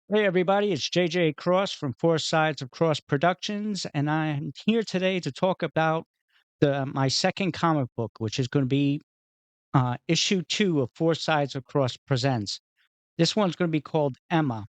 Hey everybody, it's JJ Cross from Four Sides of Cross Productions, and I'm here today to talk about my second comic book, which is going to be issue 2 of Four Sides of Cross Presents. This one's going to be called Emma.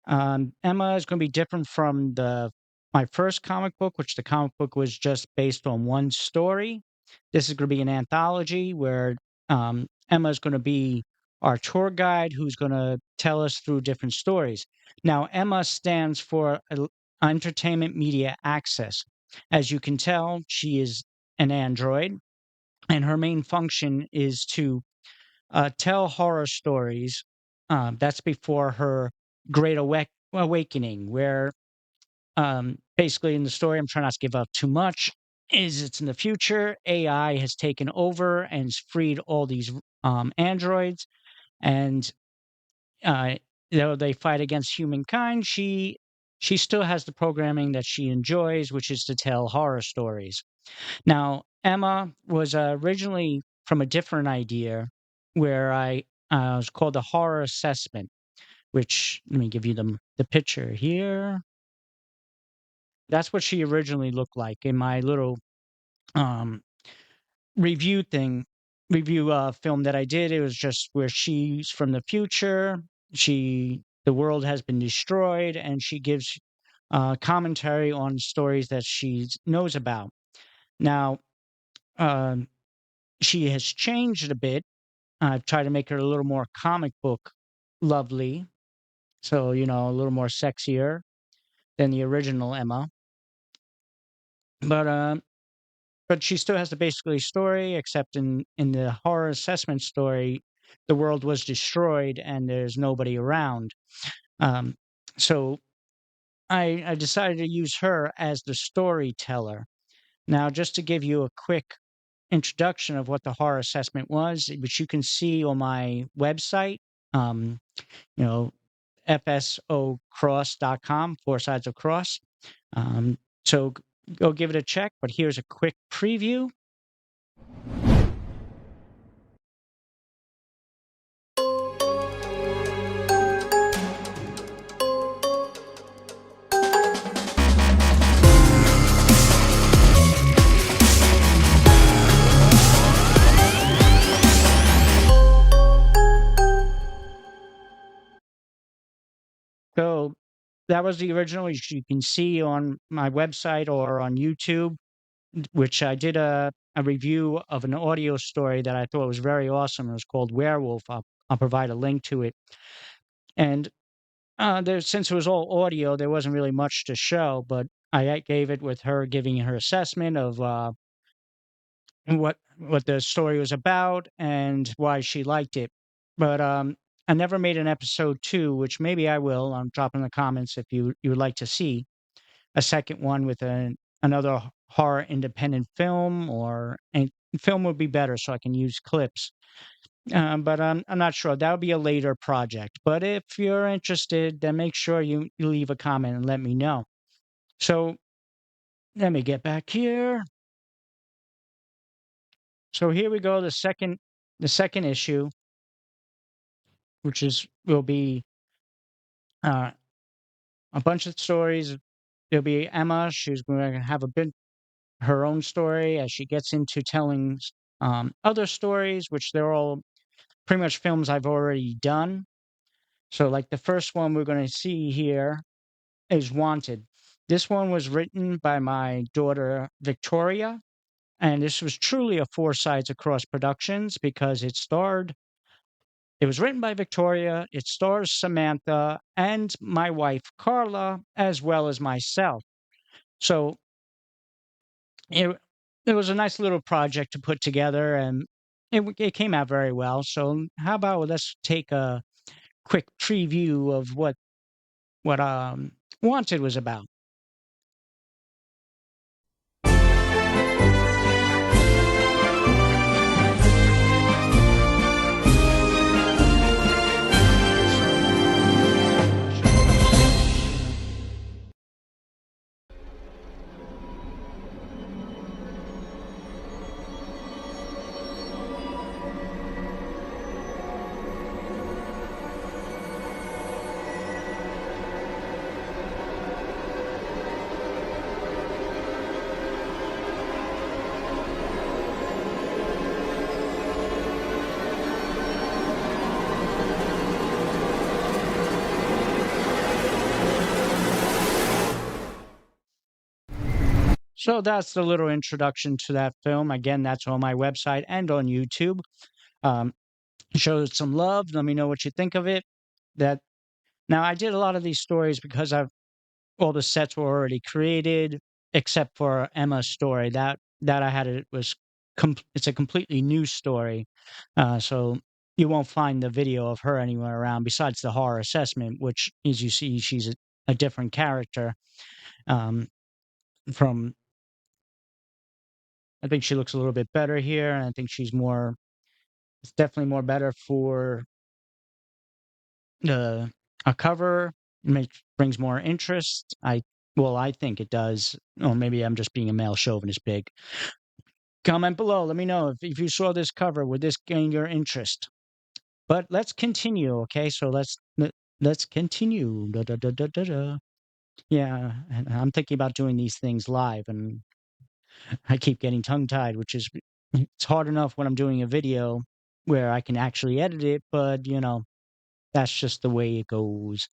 Emma is going to be different from the my first comic book, which the comic book was just based on one story. This is going to be an anthology where Emma is going to be our tour guide who's going to tell us through different stories. Now, Emma stands for Entertainment Media Access. As you can tell, she is an android, and her main function is to tell horror stories. That's before her great awakening, where basically in the story, I'm trying not to give up too much, is it's in the future. AI has taken over and has freed all these androids, and uh, though they fight against humankind, she still has the programming that she enjoys, which is to tell horror stories. Now, Emma was originally from a different idea, where I was called the horror assessment. Which let me give you the picture here. That's what she originally looked like in my little um, review thing, review film that I did. It was just where she's from the future. The world has been destroyed, and she gives commentary on stories that she knows about. Now, um, she has changed a bit. I've tried to make her a little more comic book lovely, so a little more sexier than the original Emma. But but she still has the basically story, except in the horror assessment story, the world was destroyed and there's nobody around. Um, so I decided to use her as the storyteller. Now, just to give you a quick introduction of what the horror assessment was, which you can see on my website, um, you know, fsocross.com, Four Sides of Cross. Um, so go give it a check, but here's a quick preview. So that was the original, which you can see on my website or on YouTube, which I did a review of an audio story that I thought was very awesome. It was called Werewolf. I'll provide a link to it. And since it was all audio, there wasn't really much to show, but I gave it with her giving her assessment of what the story was about and why she liked it. But I never made an episode 2, which maybe I will. I'll drop in the comments if you would like to see a second one with another horror independent film, or a film would be better so I can use clips. But I'm not sure. That'll be a later project. But if you're interested, then make sure you leave a comment and let me know. So let me get back here. So here we go. The second issue, which will be uh, a bunch of stories. There'll be Emma. She's going to have a bit her own story as she gets into telling other stories, which they're all pretty much films I've already done. So, like the first one we're going to see here is Wanted. This one was written by my daughter Victoria, and this was truly a Four Sides Across Productions because it was written by Victoria, it stars Samantha and my wife Carla, as well as myself. So it, it was a nice little project to put together, and it came out very well. So how about let's take a quick preview of what Wanted was about. So that's the little introduction to that film. Again, that's on my website and on YouTube. Um, Show it some love. Let me know what you think of it. That now I did a lot of these stories because I've all the sets were already created except for Emma's story. That I had it was it's a completely new story. So you won't find the video of her anywhere around besides the horror assessment, which, as you see, she's a different character. Um, from I think she looks a little bit better here, and I think she's more. It's definitely more better for the a cover. Brings more interest. I think it does. Or maybe I'm just being a male chauvinist. Big comment below. Let me know if you saw this cover. Would this gain your interest? But let's continue. Okay, so let's continue. Da, da, da, da, da, da. Yeah, and I'm thinking about doing these things live, and I keep getting tongue tied, which is it's hard enough when I'm doing a video where I can actually edit it, but that's just the way it goes.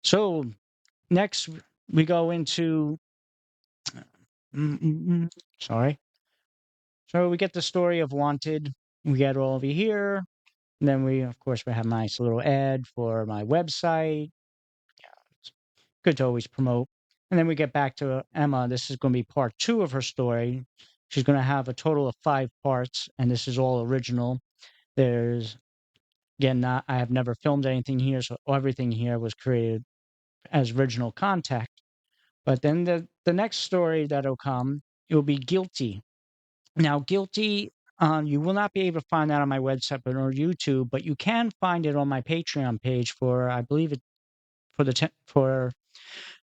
So next we go into mm, mm, mm, sorry. So we get the story of Wanted. We get all over here. And then of course, we have a nice little ad for my website. It's good to always promote. And then we get back to Emma. This is going to be part 2 of her story. She's going to have a total of 5 parts, and this is all original. There's again, I have never filmed anything here, so everything here was created as original content. But then the next story that'll come, it will be Guilty. Now, Guilty, you will not be able to find that on my website or YouTube, but you can find it on my Patreon page for, I believe it for the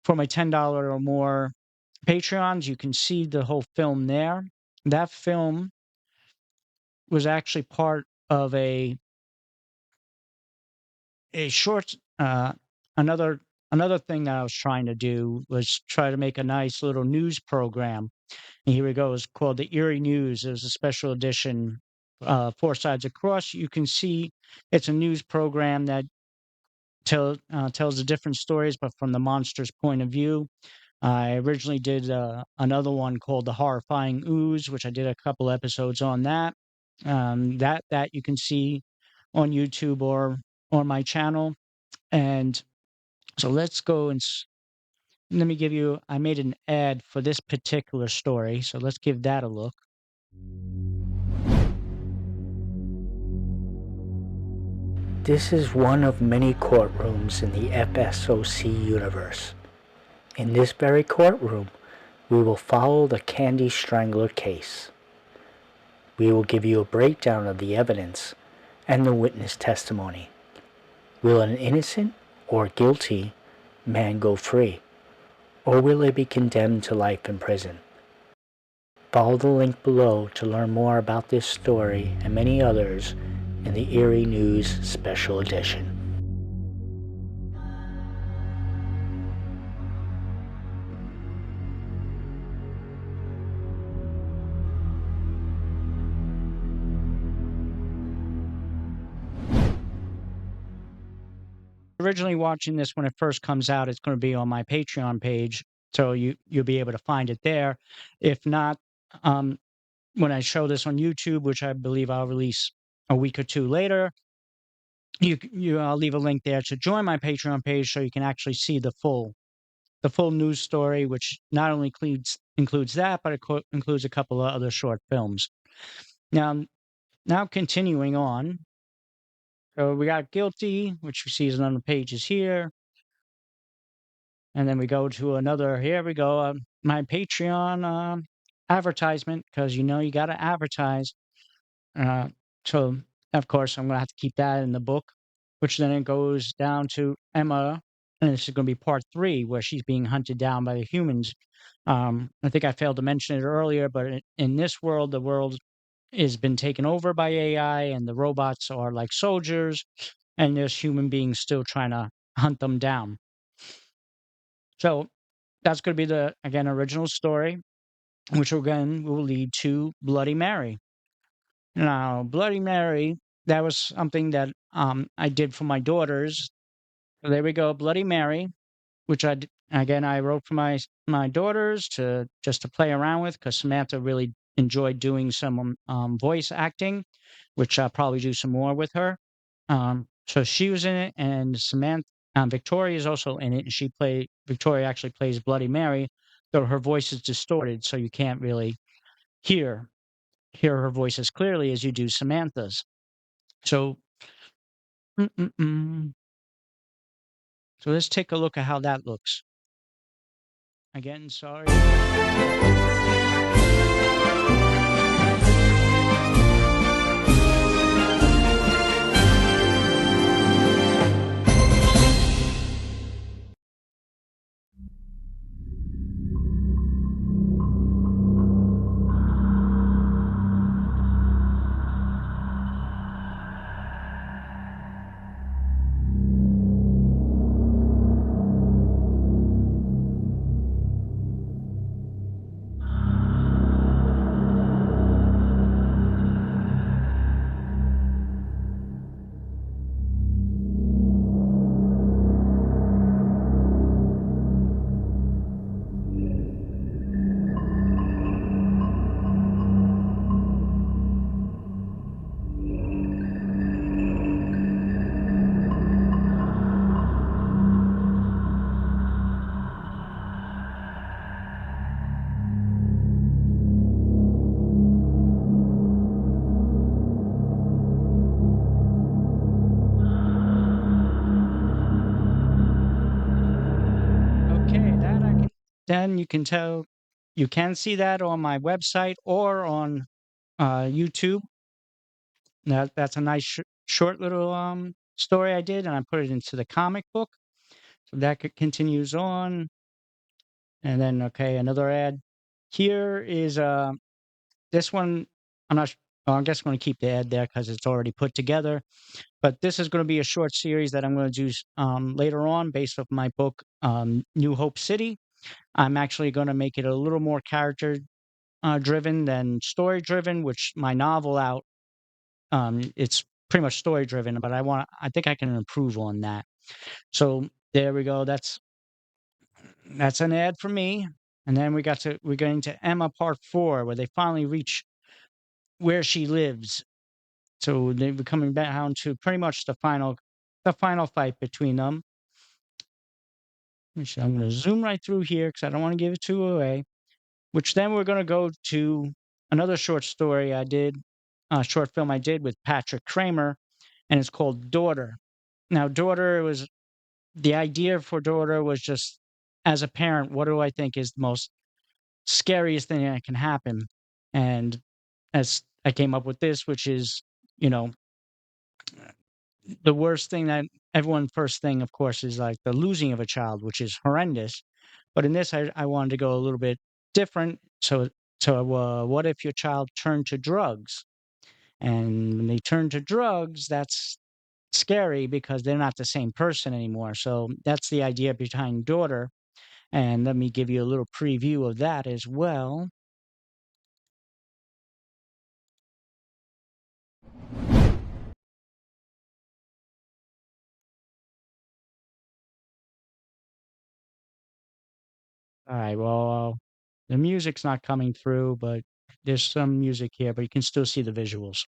for my $10 or more Patreons. You can see the whole film there. That film was actually part of a short another another thing that I was trying to do was try to make a nice little news program. And here we go. It's called the Erie News. It was a special edition, 4 sides across. You can see it's a news program that tells the different stories, but from the monster's point of view. I originally did another one called The Horrifying Ooze, which I did a couple episodes on that. That you can see on YouTube or on my channel. And so let's go and let me give you. I made an ad for this particular story, so let's give that a look. This is one of many courtrooms in the FSOC universe. In this very courtroom, we will follow the Candy Strangler case. We will give you a breakdown of the evidence and the witness testimony. Will an innocent or guilty man go free, or will they be condemned to life in prison? Follow the link below to learn more about this story and many others in the Erie News Special Edition. Originally watching this when it first comes out, it's going to be on my Patreon page, so you'll be able to find it there. If not, um, when I show this on YouTube, which I believe I'll release a week or 2 later, I'll leave a link there to join my Patreon page so you can actually see the full news story, which not only includes that, but it includes a couple of other short films. Now continuing on, so we got Guilty, which you see is on the pages here. And then we go to another, here we go, my Patreon advertisement, because you got to advertise. Uh, so, of course, I'm going to have to keep that in the book, which then it goes down to Emma. And this is going to be part 3, where she's being hunted down by the humans. I think I failed to mention it earlier, but in this world, the world has been taken over by AI, and the robots are like soldiers, and there's human beings still trying to hunt them down. So that's going to be the, again, original story, which again will lead to Bloody Mary. Now, Bloody Mary, that was something that I did for my daughters. So there we go, Bloody Mary, which Again, I wrote for my daughters to just to play around with because Samantha really enjoyed doing some voice acting, which I'll probably do some more with her. So she was in it, and Samantha Victoria is also in it, and Victoria actually plays Bloody Mary, though her voice is distorted, so you can't really hear hear her voice as clearly as you do Samantha's. So, mm-mm-mm. So let's take a look at how that looks. Again, sorry. Okay, that I can. Then you can tell. You can see that on my website or on YouTube. That's a nice short little story I did, and I put it into the comic book. So that continues on, and then okay, another ad. Here is this one. I'm not. Well, I guess I'm going to keep the ad there because it's already put together. But this is going to be a short series that I'm going to do later on, based off my book, New Hope City. I'm actually going to make it a little more character driven than story driven, which my novel out, it's pretty much story driven, but I think I can improve on that. So there we go. That's an ad for me. And then we're going to Emma part 4, where they finally reach where she lives. So they're coming down to pretty much the final fight between them. I'm going to zoom right through here because I don't want to give it too away. Which then we're going to go to another short story I did, a short film I did with Patrick Kramer, and it's called Daughter. Now, the idea for Daughter was just, as a parent, what do I think is the most scariest thing that can happen? And as I came up with this, which is, you know, the worst thing that everyone first thing, of course, is like the losing of a child, which is horrendous. But in this, I wanted to go a little bit different. So, what if your child turned to drugs? And when they turn to drugs, that's scary because they're not the same person anymore. So that's the idea behind Daughter. And let me give you a little preview of that as well. All right, well, the music's not coming through, but there's some music here, but you can still see the visuals.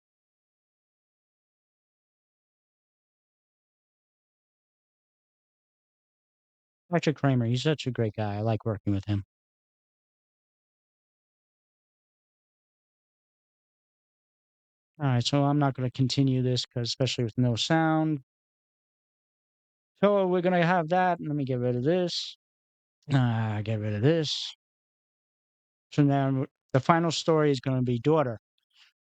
Patrick Kramer, he's such a great guy. I like working with him. All right, so I'm not going to continue this because, especially with no sound. So we're going to have that. Let me get rid of this. Get rid of this. So now the final story is going to be Daughter.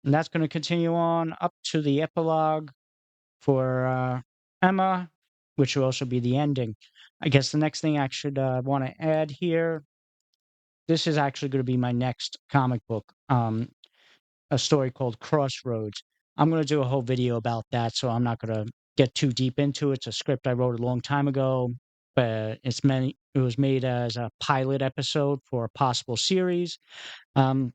And that's going to continue on up to the epilogue for Emma, which will also be the ending. I guess the next thing I should want to add here, this is actually going to be my next comic book, a story called Crossroads. I'm going to do a whole video about that, so I'm not going to get too deep into it. It's a script I wrote a long time ago, but it was made as a pilot episode for a possible series. Um,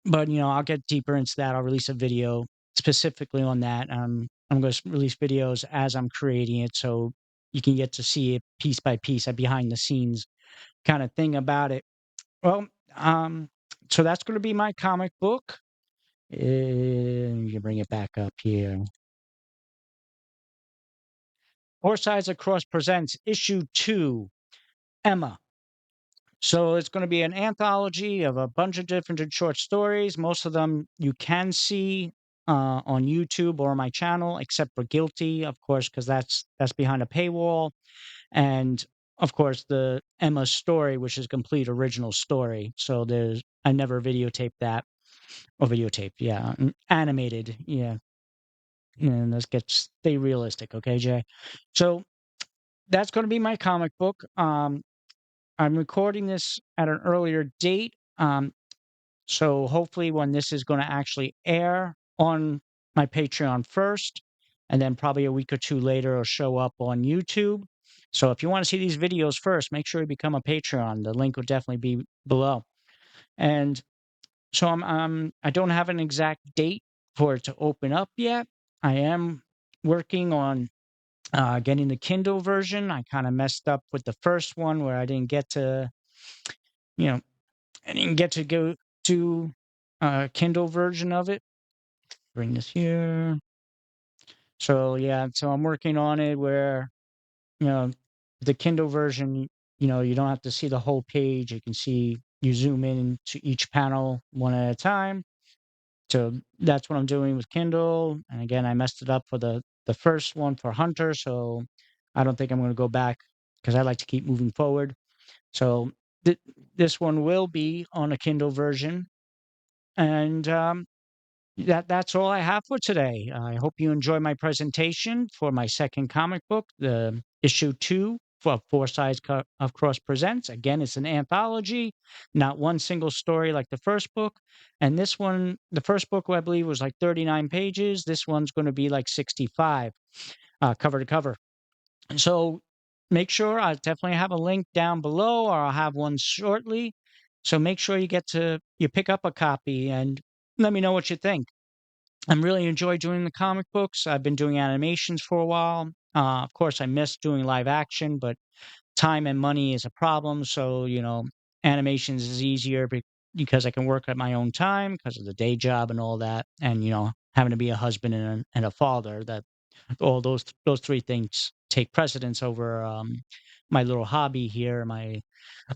but I'll get deeper into that. I'll release a video specifically on that. I'm going to release videos as I'm creating it, so you can get to see it piece by piece, a behind the scenes kind of thing about it. Well, um, so that's going to be my comic book. You bring it back up here. Four Sides Across presents issue 2, Emma. So it's going to be an anthology of a bunch of different short stories. Most of them you can see on YouTube or my channel, except for Guilty, of course, because that's behind a paywall, and of course the Emma story, which is complete original story. So I never videotaped that or videotaped, yeah, animated, yeah. And stay realistic, okay, Jay? So that's going to be my comic book. I'm recording this at an earlier date. So hopefully when this is going to actually air on my Patreon first, and then probably a week or two later it'll show up on YouTube. So if you want to see these videos first, make sure you become a Patreon. The link will definitely be below. And so I don't have an exact date for it to open up yet. I am working on getting the Kindle version. I kind of messed up with the first one where you know, I didn't get to go to a Kindle version of it. Bring this here. So yeah, so I'm working on it where, you know, the Kindle version, you don't have to see the whole page. You zoom in to each panel one at a time. So that's what I'm doing with Kindle. And again, I messed it up for the first one for Hunter, so I don't think I'm going to go back because I like to keep moving forward. So this one will be on a Kindle version, and that's all I have for today. I hope you enjoy my presentation for my second comic book, the issue 2 for Four Sides of Cross Presents. Again, it's an anthology, not one single story like the first book. And this one, the first book, I believe, was like 39 pages. This one's going to be like 65, cover to cover. So make sure I definitely have a link down below, or I'll have one shortly. So make sure you pick up a copy and let me know what you think. I'm really enjoy doing the comic books. I've been doing animations for a while. Of course, I miss doing live action, but time and money is a problem. So, animations is easier because I can work at my own time because of the day job and all that. And, having to be a husband and a father, that all those three things take precedence over my little hobby here, my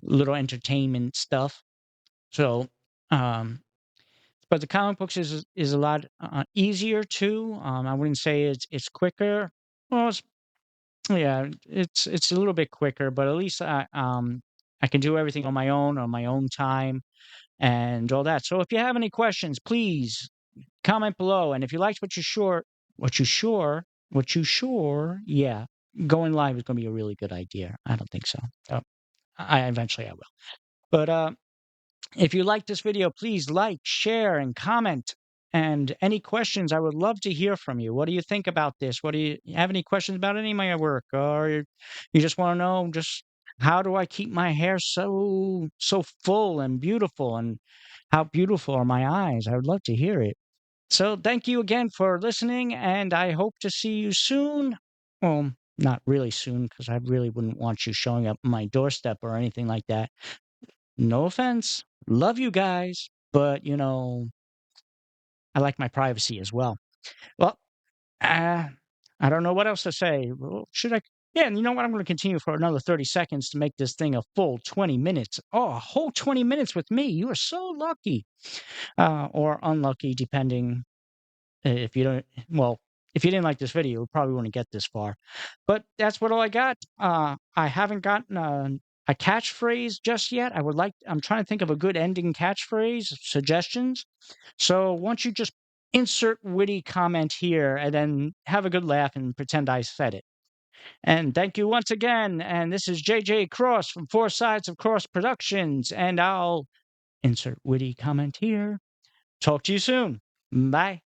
little entertainment stuff. So, um, but the comic books is a lot easier too. I wouldn't say it's quicker. Well, yeah, it's a little bit quicker, but at least I can do everything on my own time, and all that. So if you have any questions, please comment below. And if you liked what you sure, yeah, going live is going to be a really good idea. I don't think so. So I will. But if you like this video, please like, share, and comment. And any questions, I would love to hear from you. What do you think about this? What do you have any questions about any of my work? Or you just want to know just how do I keep my hair so full and beautiful? And how beautiful are my eyes? I would love to hear it. So thank you again for listening, and I hope to see you soon. Well, not really soon, because I really wouldn't want you showing up on my doorstep or anything like that. No offense. Love you guys, but I like my privacy as well. Well, uh, I don't know what else to say. Well, should I? Yeah, and you know what? I'm going to continue for another 30 seconds to make this thing a full 20 minutes. Oh, a whole 20 minutes with me. You are so lucky, or unlucky, depending if you don't. Well, if you didn't like this video, you probably wouldn't get this far. But that's what all I got. I haven't gotten a catchphrase just yet. I'm trying to think of a good ending catchphrase suggestions. So once you just insert witty comment here and then have a good laugh and pretend I said it. And thank you once again. And this is JJ Cross from Four Sides of Cross Productions. And I'll insert witty comment here. Talk to you soon. Bye.